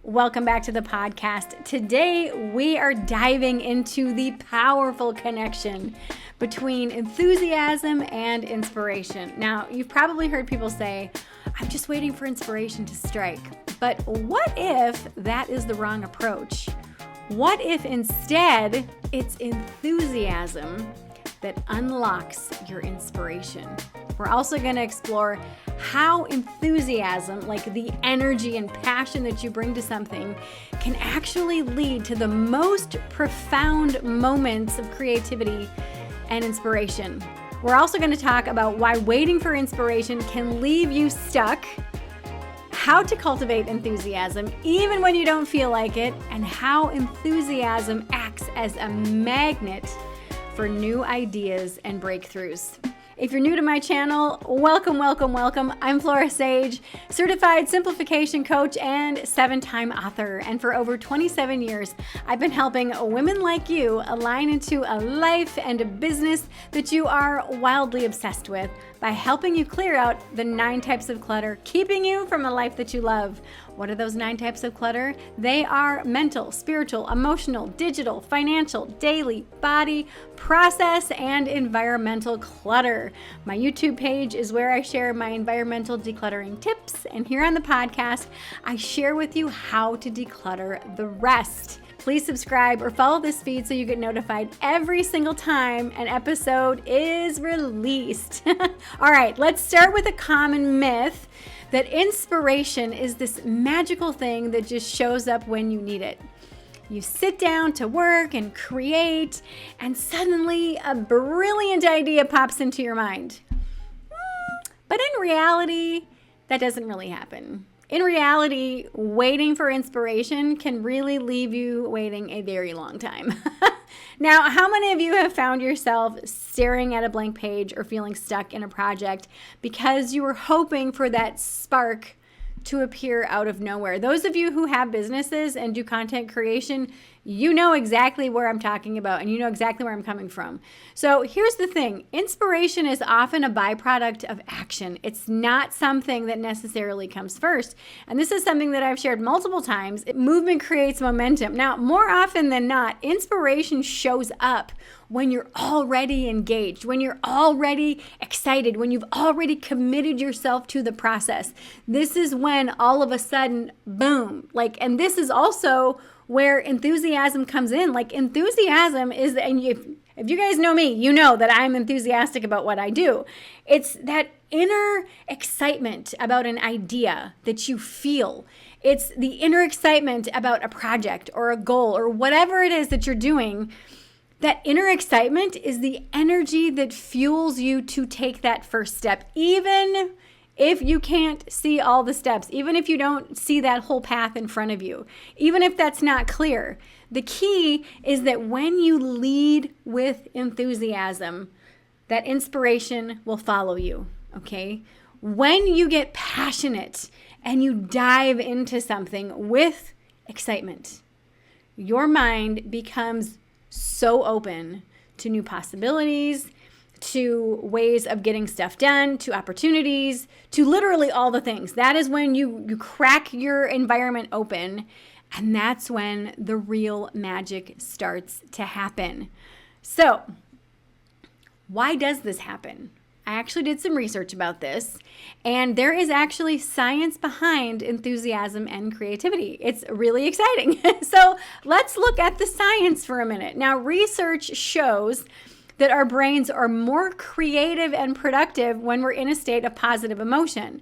Welcome back to the podcast. Today, we are diving into the powerful connection between enthusiasm and inspiration. Now, you've probably heard people say, I'm just waiting for inspiration to strike. But what if that is the wrong approach? What if instead it's enthusiasm that unlocks your inspiration? We're also going to explore how enthusiasm, like the energy and passion that you bring to something, can actually lead to the most profound moments of creativity and inspiration. We're also going to talk about why waiting for inspiration can leave you stuck, how to cultivate enthusiasm even when you don't feel like it, and how enthusiasm acts as a magnet for new ideas and breakthroughs. If you're new to my channel, welcome. I'm Flora Sage, certified Simplification Coach and 7-time author. And for over 27 years, I've been helping women like you align into a life and a business that you are wildly obsessed with by helping you clear out the 9 types of clutter, keeping you from a life that you love. What are those 9 types of clutter? They are mental, spiritual, emotional, digital, financial, daily, body, process, and environmental clutter. My YouTube page is where I share my environmental decluttering tips, and here on the podcast, I share with you how to declutter the rest. Please subscribe or follow this feed so you get notified every single time an episode is released. All right, let's start with a common myth that inspiration is this magical thing that just shows up when you need it. You sit down to work and create, and suddenly a brilliant idea pops into your mind. But in reality, that doesn't really happen. In reality, waiting for inspiration can really leave you waiting a very long time. Now, how many of you have found yourself staring at a blank page or feeling stuck in a project because you were hoping for that spark to appear out of nowhere? Those of you who have businesses and do content creation, you know exactly where I'm talking about, and you know exactly where I'm coming from. So here's the thing. Inspiration is often a byproduct of action. It's not something that necessarily comes first. And this is something that I've shared multiple times. Movement creates momentum. Now, more often than not, inspiration shows up when you're already engaged, when you're already excited, when you've already committed yourself to the process. This is when all of a sudden, boom, and this is also where enthusiasm comes in. Enthusiasm is, and if you guys know me, you know that I'm enthusiastic about what I do. It's that inner excitement about an idea that you feel. It's the inner excitement about a project or a goal or whatever it is that you're doing. That inner excitement is the energy that fuels you to take that first step, even if you can't see all the steps, even if you don't see that whole path in front of you, even if that's not clear. The key is that when you lead with enthusiasm, that inspiration will follow you, okay? When you get passionate and you dive into something with excitement, your mind becomes so open to new possibilities, to ways of getting stuff done, to opportunities, to literally all the things. That is when you crack your environment open, and that's when the real magic starts to happen. So, why does this happen? I actually did some research about this, and there is actually science behind enthusiasm and creativity. It's really exciting. So let's look at the science for a minute. Now, research shows that our brains are more creative and productive when we're in a state of positive emotion.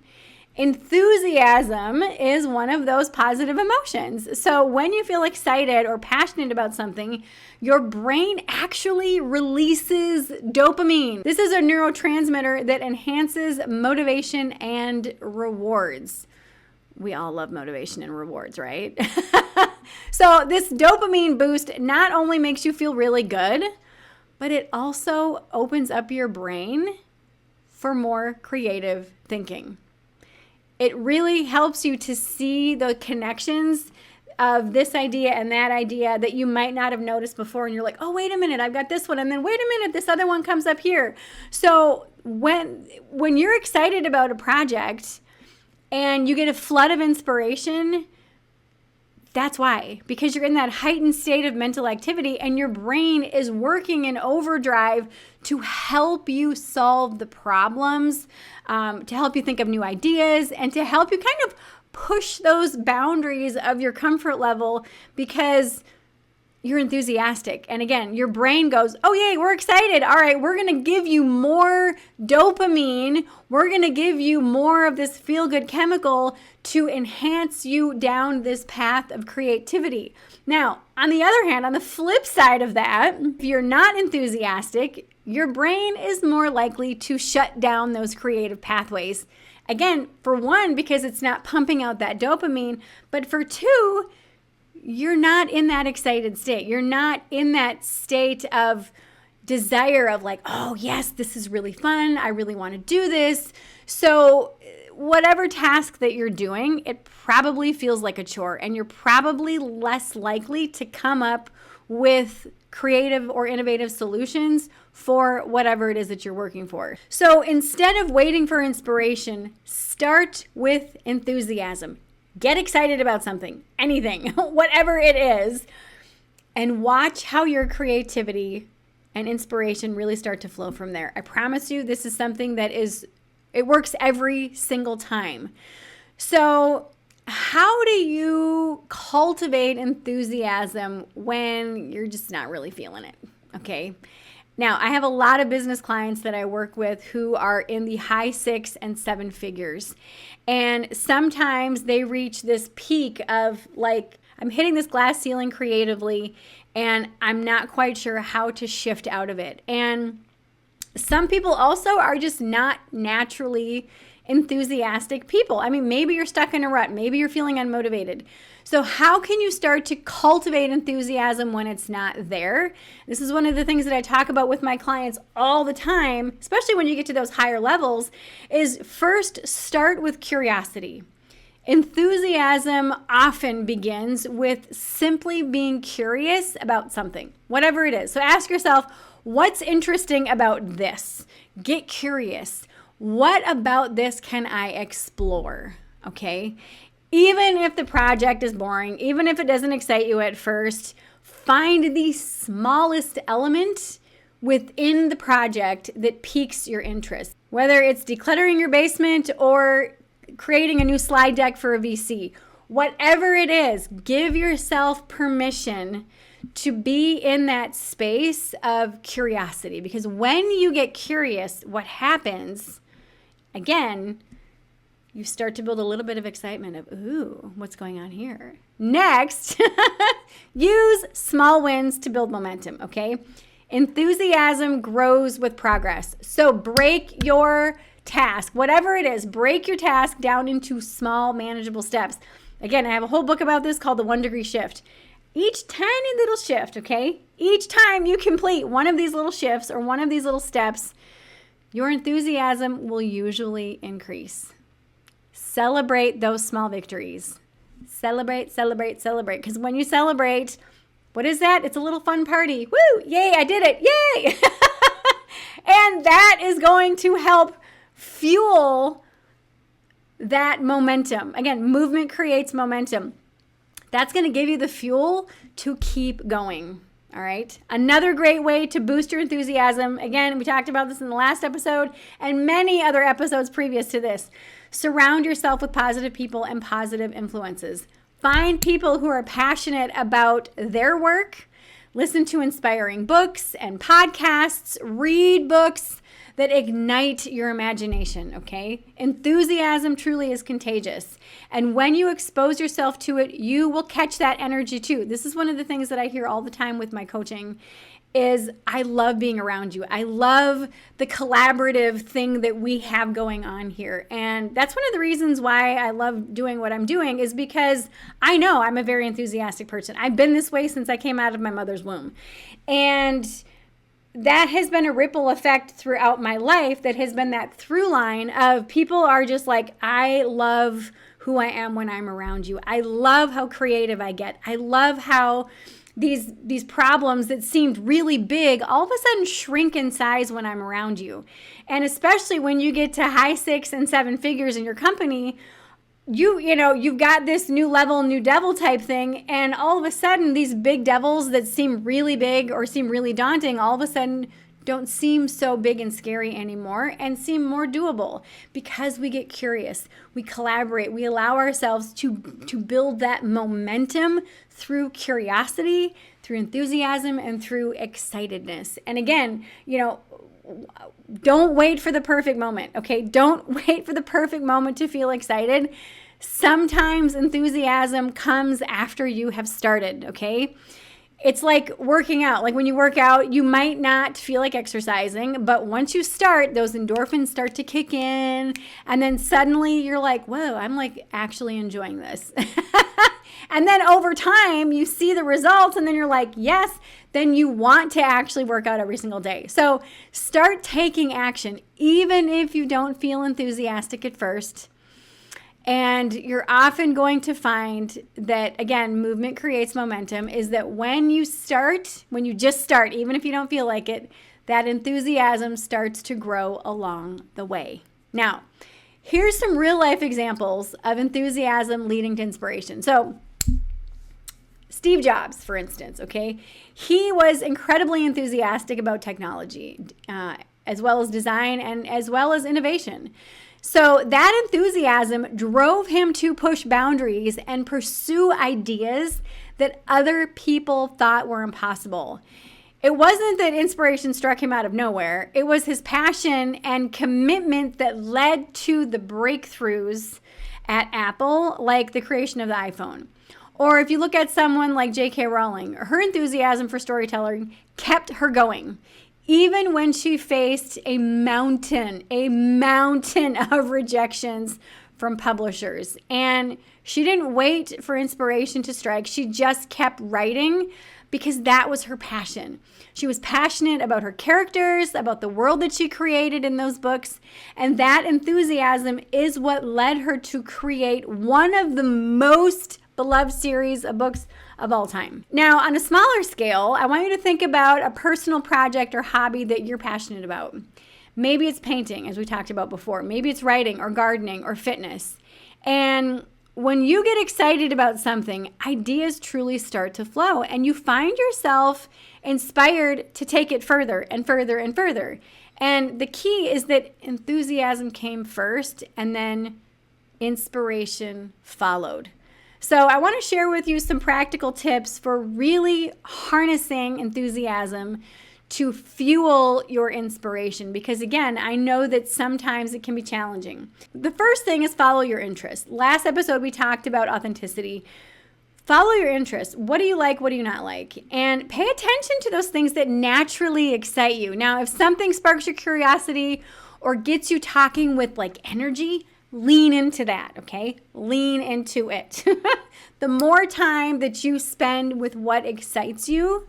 Enthusiasm is one of those positive emotions. So when you feel excited or passionate about something, your brain actually releases dopamine. This is a neurotransmitter that enhances motivation and rewards. We all love motivation and rewards, right? So this dopamine boost not only makes you feel really good, but it also opens up your brain for more creative thinking. It really helps you to see the connections of this idea and that idea that you might not have noticed before. And you're like, oh, wait a minute, I've got this one. And then wait a minute, this other one comes up here. So when you're excited about a project and you get a flood of inspiration, That's why, because you're in that heightened state of mental activity and your brain is working in overdrive to help you solve the problems, to help you think of new ideas, and to help you kind of push those boundaries of your comfort level because you're enthusiastic. And again, your brain goes, oh, yay, we're excited. All right, we're going to give you more dopamine. We're going to give you more of this feel-good chemical to enhance you down this path of creativity. Now, on the other hand, on the flip side of that, if you're not enthusiastic, your brain is more likely to shut down those creative pathways. Again, for one, because it's not pumping out that dopamine, but for two, you're not in that excited state. You're not in that state of desire of like, oh yes, this is really fun. I really want to do this. So whatever task that you're doing, it probably feels like a chore, and you're probably less likely to come up with creative or innovative solutions for whatever it is that you're working for. So instead of waiting for inspiration, start with enthusiasm. Get excited about something, anything, whatever it is, and watch how your creativity and inspiration really start to flow from there. I promise you, this is something that it works every single time. So how do you cultivate enthusiasm when you're just not really feeling it? Okay. Now, I have a lot of business clients that I work with who are in the high 6 and 7 figures. And sometimes they reach this peak of like, I'm hitting this glass ceiling creatively and I'm not quite sure how to shift out of it. And some people also are just not naturally enthusiastic people. I mean, maybe you're stuck in a rut. Maybe you're feeling unmotivated. So how can you start to cultivate enthusiasm when it's not there? This is one of the things that I talk about with my clients all the time, especially when you get to those higher levels, is first start with curiosity. Enthusiasm often begins with simply being curious about something, whatever it is. So ask yourself, what's interesting about this? Get curious. What about this can I explore? Okay. Even if the project is boring, even if it doesn't excite you at first, find the smallest element within the project that piques your interest. Whether it's decluttering your basement or creating a new slide deck for a VC, whatever it is, give yourself permission to be in that space of curiosity. Because when you get curious, what happens, again, you start to build a little bit of excitement of, ooh, what's going on here? Next, use small wins to build momentum, okay? Enthusiasm grows with progress. So break your task, whatever it is, break your task down into small, manageable steps. Again, I have a whole book about this called The 1 Degree Shift. Each tiny little shift, okay? Each time you complete one of these little shifts or one of these little steps, your enthusiasm will usually increase. Celebrate those small victories. Celebrate, celebrate, celebrate. Because when you celebrate, what is that? It's a little fun party. Woo! Yay, I did it. Yay! And that is going to help fuel that momentum. Again, movement creates momentum. That's going to give you the fuel to keep going. All right. Another great way to boost your enthusiasm. Again, we talked about this in the last episode and many other episodes previous to this. Surround yourself with positive people and positive influences. Find people who are passionate about their work. Listen to inspiring books and podcasts. Read books that ignite your imagination, okay? Enthusiasm truly is contagious. And when you expose yourself to it, you will catch that energy too. This is one of the things that I hear all the time with my coaching is I love being around you. I love the collaborative thing that we have going on here. And that's one of the reasons why I love doing what I'm doing is because I know I'm a very enthusiastic person. I've been this way since I came out of my mother's womb. And that has been a ripple effect throughout my life that has been that through line of people are just like, I love who I am when I'm around you. I love how creative I get. I love how these problems that seemed really big all of a sudden shrink in size when I'm around you. And especially when you get to high 6 and 7 figures in your company, you've got this new level, new devil type thing. And all of a sudden, these big devils that seem really big or seem really daunting, all of a sudden don't seem so big and scary anymore and seem more doable because we get curious, we collaborate, we allow ourselves to build that momentum through curiosity, through enthusiasm, and through excitedness. And again, don't wait for the perfect moment, okay? Don't wait for the perfect moment to feel excited. Sometimes enthusiasm comes after you have started, okay? It's like working out. Like when you work out, you might not feel like exercising, but once you start, those endorphins start to kick in, and then suddenly you're like, whoa, I'm like actually enjoying this. And then over time, you see the results, and then you're like, yes, then you want to actually work out every single day. So start taking action, even if you don't feel enthusiastic at first. And you're often going to find that, again, movement creates momentum, is that when you just start, even if you don't feel like it, that enthusiasm starts to grow along the way. Now, here's some real life examples of enthusiasm leading to inspiration. So Steve Jobs, for instance, okay? He was incredibly enthusiastic about technology, as well as design and as well as innovation. So that enthusiasm drove him to push boundaries and pursue ideas that other people thought were impossible. It wasn't that inspiration struck him out of nowhere. It was his passion and commitment that led to the breakthroughs at Apple, like the creation of the iPhone. Or if you look at someone like J.K. Rowling, her enthusiasm for storytelling kept her going, even when she faced a mountain of rejections from publishers. And she didn't wait for inspiration to strike. She just kept writing because that was her passion. She was passionate about her characters, about the world that she created in those books. And that enthusiasm is what led her to create one of the most beloved series of books of all time. Now, on a smaller scale, I want you to think about a personal project or hobby that you're passionate about. Maybe it's painting, as we talked about before. Maybe it's writing or gardening or fitness. And when you get excited about something, ideas truly start to flow, and you find yourself inspired to take it further and further and further. And the key is that enthusiasm came first, and then inspiration followed. So I want to share with you some practical tips for really harnessing enthusiasm to fuel your inspiration, because again, I know that sometimes it can be challenging. The first thing is follow your interests. Last episode, we talked about authenticity. Follow your interests. What do you like? What do you not like? And pay attention to those things that naturally excite you. Now, if something sparks your curiosity or gets you talking with like energy, lean into that, okay? Lean into it. The more time that you spend with what excites you,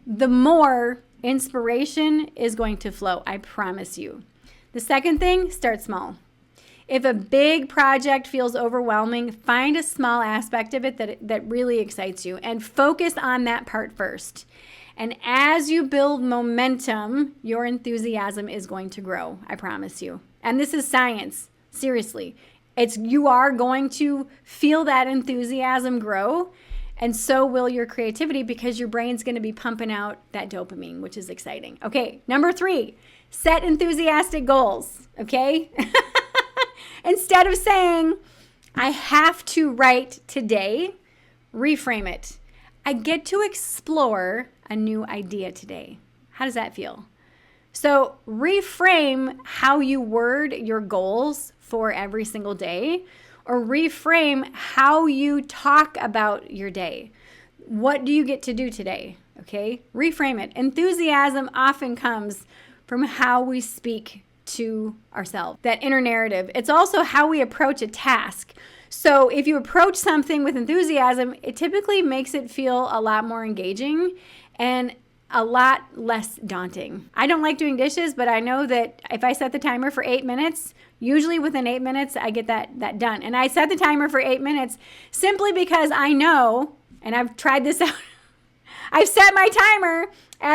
the more inspiration is going to flow, I promise you. The second thing, start small. If a big project feels overwhelming, find a small aspect of it that really excites you and focus on that part first. And as you build momentum, your enthusiasm is going to grow, I promise you. And this is science. Seriously, you are going to feel that enthusiasm grow, and so will your creativity, because your brain's going to be pumping out that dopamine, which is exciting. Okay, number 3, set enthusiastic goals, okay? Instead of saying, I have to write today, reframe it. I get to explore a new idea today. How does that feel? So reframe how you word your goals for every single day, or reframe how you talk about your day. What do you get to do today? Okay, reframe it. Enthusiasm often comes from how we speak to ourselves, that inner narrative. It's also how we approach a task. So if you approach something with enthusiasm, it typically makes it feel a lot more engaging and a lot less daunting. I don't like doing dishes, but I know that if I set the timer for 8 minutes, usually within 8 minutes, I get that done. And I set the timer for 8 minutes simply because I know, and I've tried this out, I've set my timer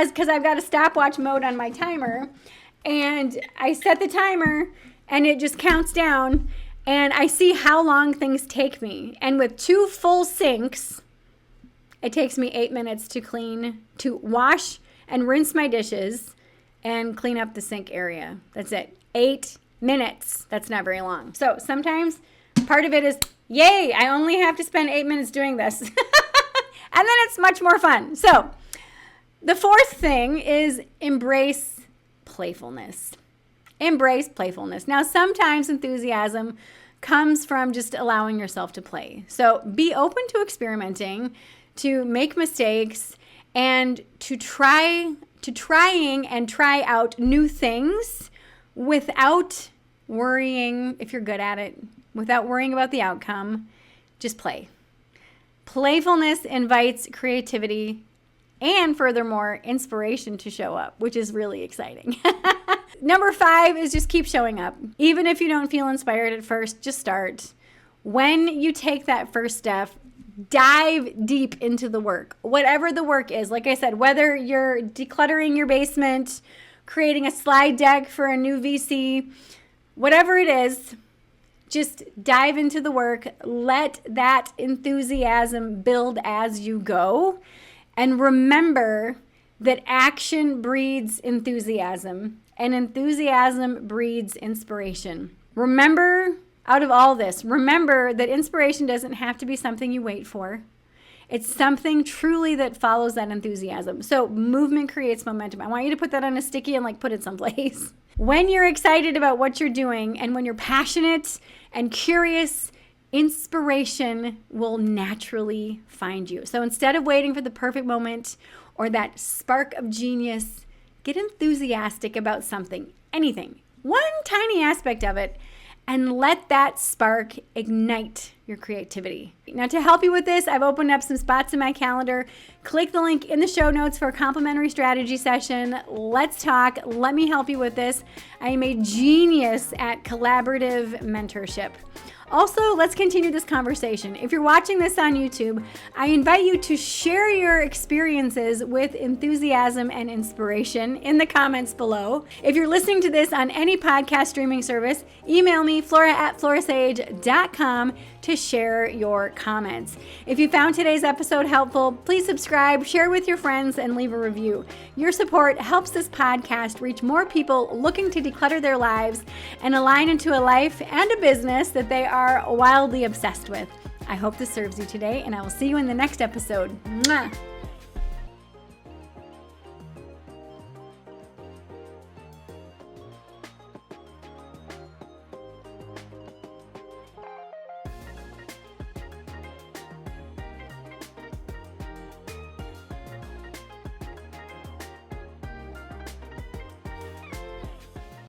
because I've got a stopwatch mode on my timer, and I set the timer and it just counts down. and I see how long things take me. And with 2 full sinks, it takes me 8 minutes to wash and rinse my dishes and clean up the sink area. That's it. 8 minutes. That's not very long. So sometimes part of it is, yay, I only have to spend 8 minutes doing this. And then it's much more fun. So the 4th thing is embrace playfulness. Embrace playfulness. Now, sometimes enthusiasm comes from just allowing yourself to play. So be open to experimenting, to make mistakes, and to trying and try out new things without worrying if you're good at it, without worrying about the outcome. Just play. Playfulness invites creativity and, furthermore, inspiration to show up, which is really exciting. Number 5 is just keep showing up. Even if you don't feel inspired at first, just start. When you take that first step, dive deep into the work. Whatever the work is, like I said, whether you're decluttering your basement, creating a slide deck for a new VC, whatever it is, just dive into the work. Let that enthusiasm build as you go. And remember that action breeds enthusiasm, and enthusiasm breeds inspiration. Remember, out of all this, remember that inspiration doesn't have to be something you wait for. It's something truly that follows that enthusiasm. So movement creates momentum. I want you to put that on a sticky and put it someplace. When you're excited about what you're doing and when you're passionate and curious, inspiration will naturally find you. So instead of waiting for the perfect moment or that spark of genius, get enthusiastic about something, anything, one tiny aspect of it, and let that spark ignite your creativity. Now, to help you with this, I've opened up some spots in my calendar. Click the link in the show notes for a complimentary strategy session. Let's talk. Let me help you with this. I am a genius at collaborative mentorship. Also, let's continue this conversation. If you're watching this on YouTube, I invite you to share your experiences with enthusiasm and inspiration in the comments below. If you're listening to this on any podcast streaming service, email me, flora@florasage.com, to share your comments. If you found today's episode helpful, please subscribe, share with your friends, and leave a review. Your support helps this podcast reach more people looking to declutter their lives and align into a life and a business that they are wildly obsessed with. I hope this serves you today, and I will see you in the next episode. Mwah!